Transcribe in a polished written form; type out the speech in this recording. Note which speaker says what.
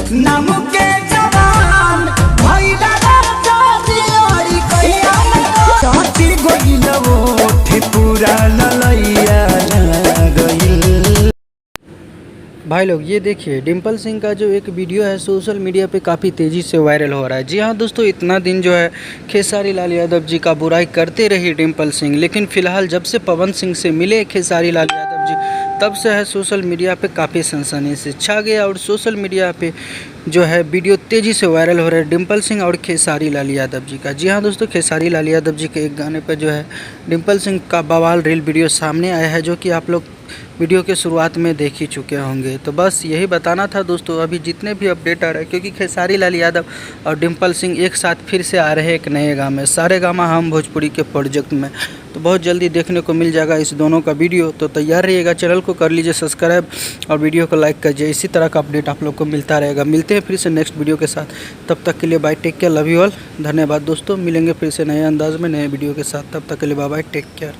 Speaker 1: नाम के जवान भइला राजा दियोरी कहिया चाची गइल ओठे पूरा ललैया गइल।
Speaker 2: भाई लोग ये देखिए डिम्पल सिंह का जो एक वीडियो है सोशल मीडिया पे काफ़ी तेज़ी से वायरल हो रहा है। जी हाँ दोस्तों, इतना दिन जो है खेसारी लाल यादव जी का बुराई करते रही डिम्पल सिंह, लेकिन फ़िलहाल जब से पवन सिंह से मिले खेसारी लाल यादव जी तब से है सोशल मीडिया पे काफ़ी सनसनी से छा गया और सोशल मीडिया पे जो है वीडियो तेज़ी से वायरल हो रहा है डिम्पल सिंह और खेसारी लाल यादव जी का। जी हाँ दोस्तों, खेसारी लाल यादव जी के एक गाने पर जो है डिम्पल सिंह का बवाल रील वीडियो सामने आया है, जो कि आप लोग वीडियो के शुरुआत में देख ही चुके होंगे। तो बस यही बताना था दोस्तों, अभी जितने भी अपडेट आ रहे हैं, क्योंकि खेसारी लाल यादव और डिम्पल सिंह एक साथ फिर से आ रहे हैं एक नए गाँव में, सारेगामा हम भोजपुरी के प्रोजेक्ट में। तो बहुत जल्दी देखने को मिल जाएगा इस दोनों का वीडियो। तो तैयार रहिएगा, चैनल को कर लीजिए सब्सक्राइब और वीडियो को लाइक कीजिए। इसी तरह का अपडेट आप लोग को मिलता रहेगा। मिलते हैं फिर से नेक्स्ट वीडियो के साथ, तब तक के लिए bye, take care, love you all. धन्यवाद दोस्तों, मिलेंगे फिर से नए अंदाज में नए वीडियो के साथ, तब तक के लिए बाय बाय, टेक केयर।